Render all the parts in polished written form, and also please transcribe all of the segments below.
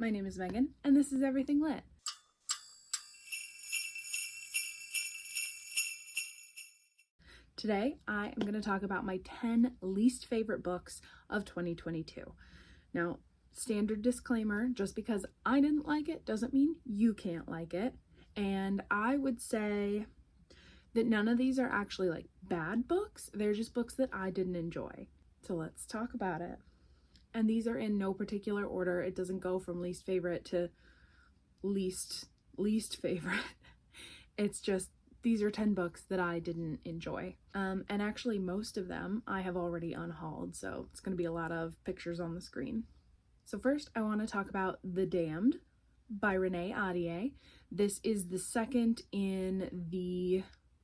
My name is Megan, and this is Everything Lit. Today, I am going to talk about my 10 least favorite books of 2022. Now, standard disclaimer, just because I didn't like it doesn't mean you can't like it. And I would say that none of these are actually like bad books. They're just books that I didn't enjoy. So let's talk about it. And these are in no particular order. It doesn't go from least favorite to least favorite. It's just these are 10 books that I didn't enjoy. And actually most of them I have already unhauled, so it's going to be a lot of pictures on the screen. So first I want to talk about The Damned by Renee Ahdieh. This is the second in the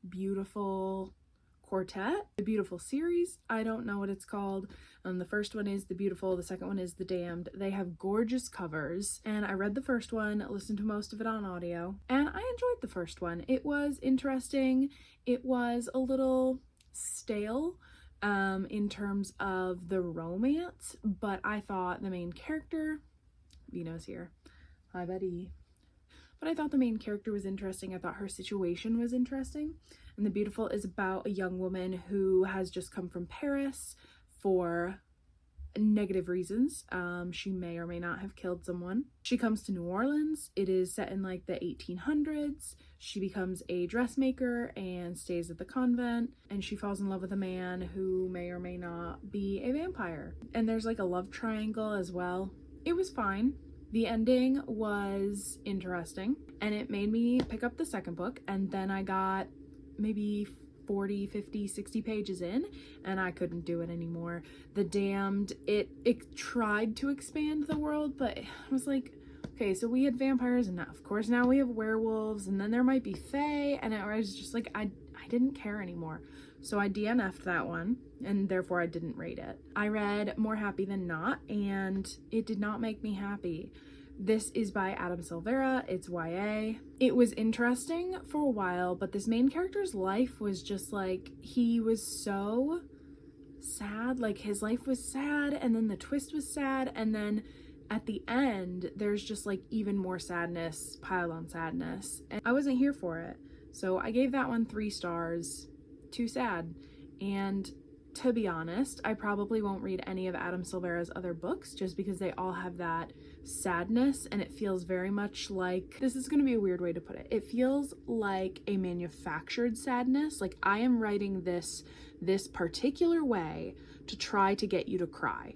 Beautiful quartet, the Beautiful series. I don't know what it's called. The first one is The Beautiful, the second one is The Damned. They have gorgeous covers, and I read the first one, listened to most of it on audio, and I enjoyed the first one. It was interesting. It was a little stale in terms of the romance, but I thought the main character, Vino's here, hi buddy, but I thought the main character was interesting. I thought her situation was interesting. And The Beautiful is about a young woman who has just come from Paris for negative reasons. She may or may not have killed someone. She comes to New Orleans. It is set in like the 1800s. She becomes a dressmaker and stays at the convent, and she falls in love with a man who may or may not be a vampire. And there's like a love triangle as well. It was fine. The ending was interesting, and it made me pick up the second book, and then I got maybe 40, 50, 60 pages in, and I couldn't do it anymore. The Damned, it tried to expand the world, but I was like, okay, so we had vampires, and now, of course now we have werewolves, and then there might be fae, and I was just like, I didn't care anymore. So I DNF'd that one, and therefore I didn't rate it. I read More Happy Than Not, and it did not make me happy. This is by Adam Silvera. It's YA. It was interesting for a while, but this main character's life was just like, he was so sad. Like, his life was sad, and then the twist was sad, and then at the end, there's just like even more sadness piled on sadness. And I wasn't here for it. So I gave that one 3 stars. Too sad. And to be honest, I probably won't read any of Adam Silvera's other books just because they all have that sadness, and it feels very much like, this is going to be a weird way to put it, it feels like a manufactured sadness. Like, I am writing this particular way to try to get you to cry,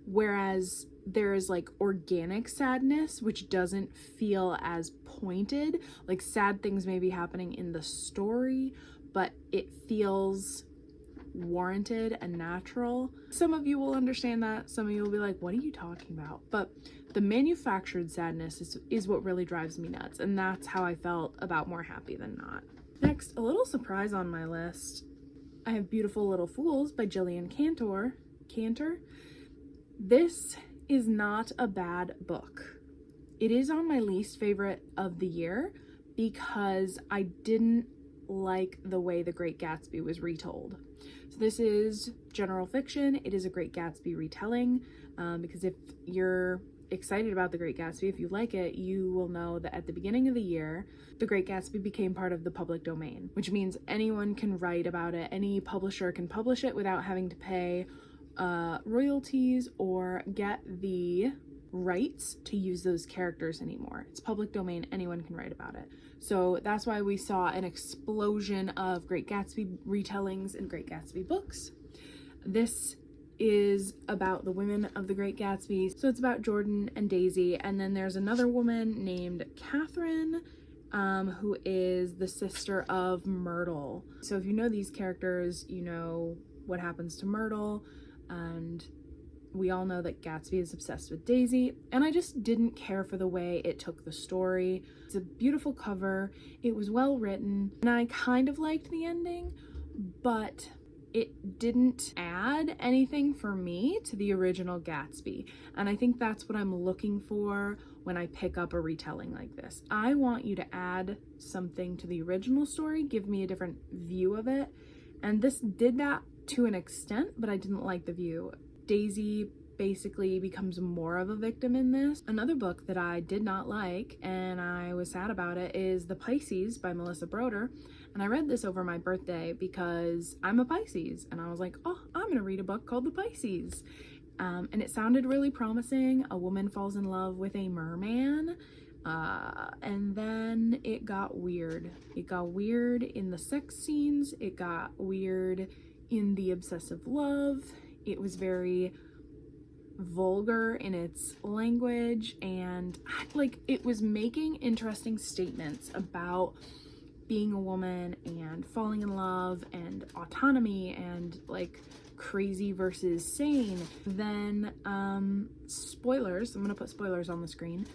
whereas there is like organic sadness, which doesn't feel as pointed. Like, sad things may be happening in the story, but it feels warranted and natural. Some of you will understand that. Some of you will be like, what are you talking about? But the manufactured sadness is what really drives me nuts, and that's how I felt about More Happy Than Not. Next, a little surprise on my list, I have Beautiful Little Fools by Jillian Cantor. This is not a bad book. It is on my least favorite of the year because I didn't like the way The Great Gatsby was retold. So this is general fiction. It is a Great Gatsby retelling, because if you're excited about The Great Gatsby, if you like it, you will know that at the beginning of the year, The Great Gatsby became part of the public domain, which means anyone can write about it. Any publisher can publish it without having to pay royalties or get the rights to use those characters anymore. It's public domain, anyone can write about it. So that's why we saw an explosion of Great Gatsby retellings and Great Gatsby books. This is about the women of the Great Gatsby. So it's about Jordan and Daisy, and then there's another woman named Catherine, who is the sister of Myrtle. So if you know these characters, you know what happens to Myrtle, and we all know that Gatsby is obsessed with Daisy, and I just didn't care for the way it took the story. It's a beautiful cover, it was well written, and I kind of liked the ending, but it didn't add anything for me to the original Gatsby. And I think that's what I'm looking for when I pick up a retelling like this. I want you to add something to the original story, give me a different view of it, and this did that to an extent, but I didn't like the view. Daisy basically becomes more of a victim in this. Another book that I did not like, and I was sad about it, is The Pisces by Melissa Broder. And I read this over my birthday because I'm a Pisces, and I was like, oh, I'm gonna read a book called The Pisces. And it sounded really promising. A woman falls in love with a merman, and then it got weird. It got weird in the sex scenes. It got weird in the obsessive love. It was very vulgar in its language, and like it was making interesting statements about being a woman and falling in love and autonomy and like crazy versus sane. Then spoilers, I'm gonna put spoilers on the screen.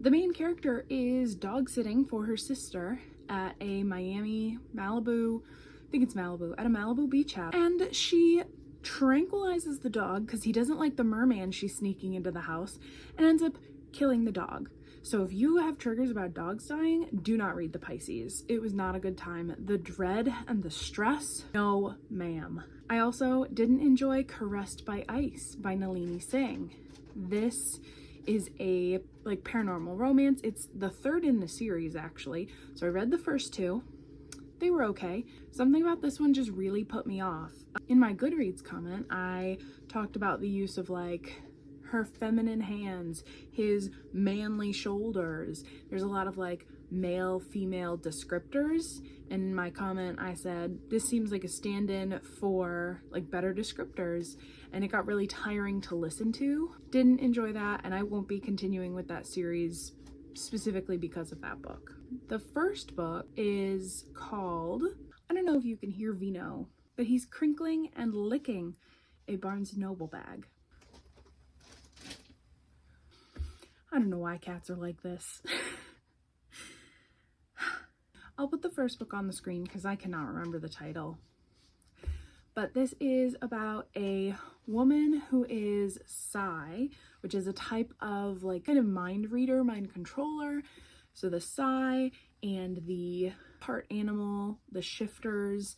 The main character is dog sitting for her sister at a Malibu, I think it's Malibu, at a Malibu beach house, and she tranquilizes the dog because he doesn't like the merman she's sneaking into the house, and ends up killing the dog. So if you have triggers about dogs dying, do not read The Pisces. It was not a good time. The dread and the stress, no ma'am. I also didn't enjoy Caressed by Ice by Nalini Singh. This is a like paranormal romance. It's the third in the series actually. So I read the first two. They were okay. Something about this one just really put me off. In my Goodreads comment, I talked about the use of like her feminine hands, his manly shoulders. There's a lot of like male female descriptors, and in my comment I said this seems like a stand-in for like better descriptors, and it got really tiring to listen to. Didn't enjoy that, and I won't be continuing with that series specifically because of that book. The first book is called, I don't know if you can hear Vino, but he's crinkling and licking a Barnes & Noble bag. I don't know why cats are like this. I'll put the first book on the screen because I cannot remember the title. But this is about a woman who is Psi, which is a type of like kind of mind reader, mind controller. So the Psi and the part animal, the shifters,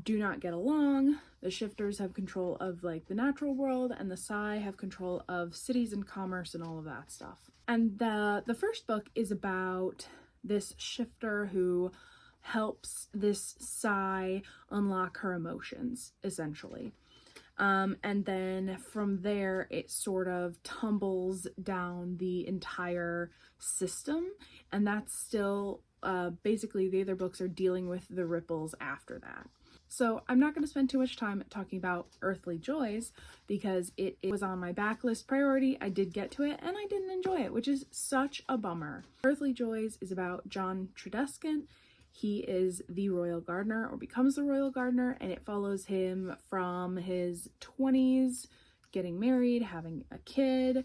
do not get along. The shifters have control of like the natural world, and the Psi have control of cities and commerce and all of that stuff. And the first book is about this shifter who helps this Psi unlock her emotions, essentially. And then from there, it sort of tumbles down the entire system, and that's still basically the other books are dealing with the ripples after that. So I'm not going to spend too much time talking about Earthly Joys because it was on my backlist priority. I did get to it and I didn't enjoy it, which is such a bummer. Earthly Joys is about John Tredescant. He is the royal gardener, or becomes the royal gardener, and it follows him from his 20s, getting married, having a kid,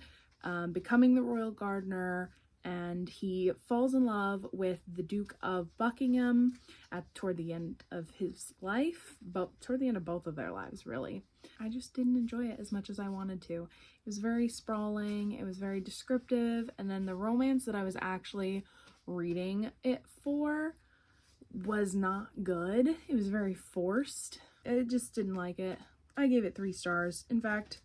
becoming the royal gardener, and he falls in love with the Duke of Buckingham toward the end of his life, but toward the end of both of their lives, really. I just didn't enjoy it as much as I wanted to. It was very sprawling, it was very descriptive, and then the romance that I was actually reading it for was not good. It was very forced. I just didn't like it. I gave it 3 stars. In fact,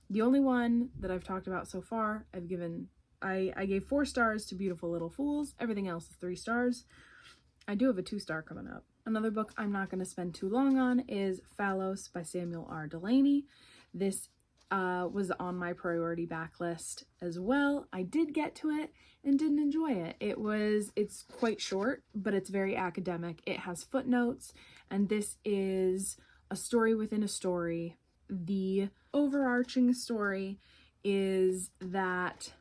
the only one that I've talked about so far, I gave 4 stars to Beautiful Little Fools. Everything else is 3 stars. I do have a 2-star coming up. Another book I'm not going to spend too long on is Phallos by Samuel R. Delany. This was on my priority backlist as well. I did get to it and didn't enjoy it. It's quite short, but it's very academic. It has footnotes, and this is a story within a story. The overarching story is that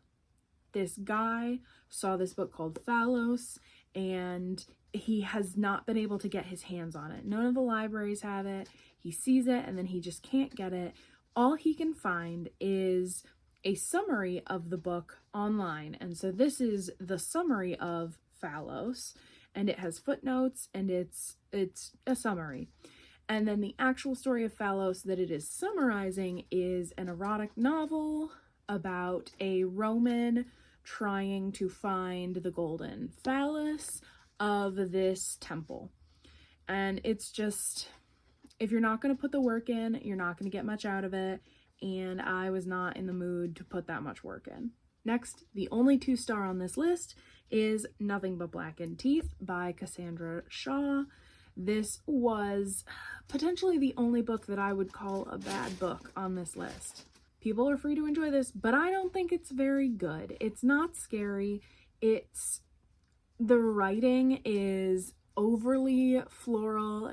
this guy saw this book called Phallos, and he has not been able to get his hands on it. None of the libraries have it. He sees it and then he just can't get it. All he can find is a summary of the book online. And so this is the summary of Phallos, and it has footnotes, and it's a summary. And then the actual story of Phallos that it is summarizing is an erotic novel about a Roman trying to find the golden phallus of this temple. And it's just, if you're not going to put the work in, you're not going to get much out of it. and I was not in the mood to put that much work in. Next, the only 2-star on this list is Nothing But Blackened Teeth by Cassandra Shaw. This was potentially the only book that I would call a bad book on this list. People are free to enjoy this, but I don't think it's very good. It's not scary. The writing is overly floral.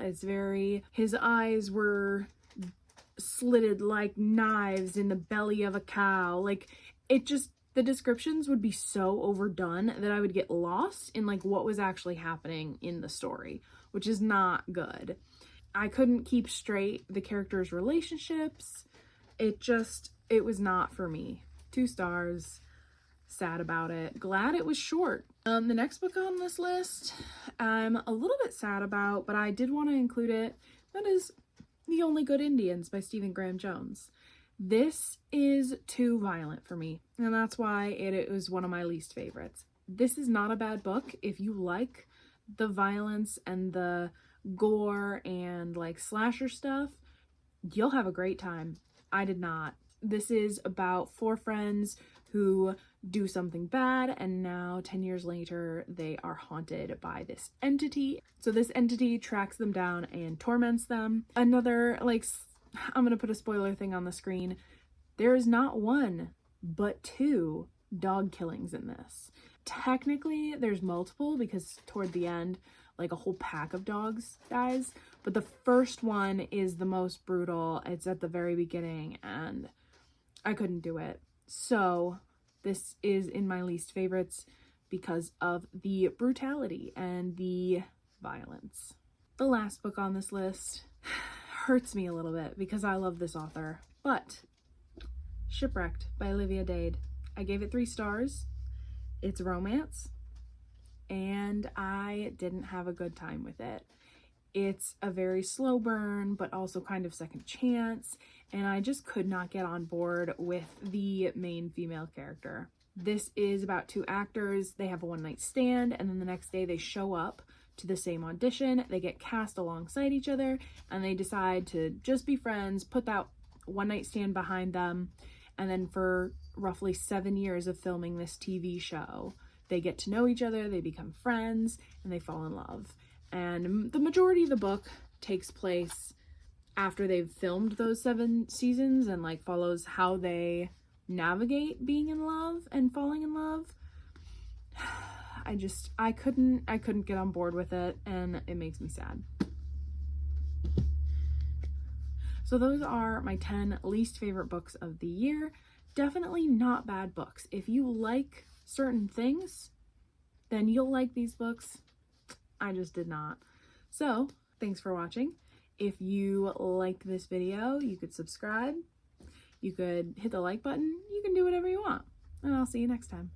His eyes were slitted like knives in the belly of a cow. Like, the descriptions would be so overdone that I would get lost in like what was actually happening in the story, which is not good. I couldn't keep straight the characters' relationships. It was not for me. 2 stars. Sad about it. Glad it was short. The next book on this list, I'm a little bit sad about, but I did want to include it. That is The Only Good Indians by Stephen Graham Jones. This is too violent for me, and that's why it was one of my least favorites. This is not a bad book. If you like the violence and the gore and like slasher stuff, you'll have a great time. I did not. This is about 4 friends who do something bad, and now 10 years later they are haunted by this entity. So this entity tracks them down and torments them. Another, like, I'm gonna put a spoiler thing on the screen. There is not 1 but 2 dog killings in this. Technically there's multiple, because toward the end like a whole pack of dogs dies, but the first one is the most brutal. It's at the very beginning and I couldn't do it. So this is in my least favorites because of the brutality and the violence. The last book on this list hurts me a little bit because I love this author, but Shipwrecked by Olivia Dade. I gave it 3 stars. It's romance, and I didn't have a good time with it. It's a very slow burn, but also kind of second chance, and I just could not get on board with the main female character. This is about 2 actors. They have a one-night stand, and then the next day they show up to the same audition. They get cast alongside each other, and they decide to just be friends, put that one-night stand behind them, and then for roughly 7 years of filming this TV show, they get to know each other, they become friends, and they fall in love. And the majority of the book takes place after they've filmed those 7 seasons and like follows how they navigate being in love and falling in love. I couldn't get on board with it, and it makes me sad. So those are my 10 least favorite books of the year. Definitely not bad books. If you like certain things, then you'll like these books. I just did not. So thanks for watching. If you liked this video, you could subscribe, you could hit the like button, you can do whatever you want, and I'll see you next time.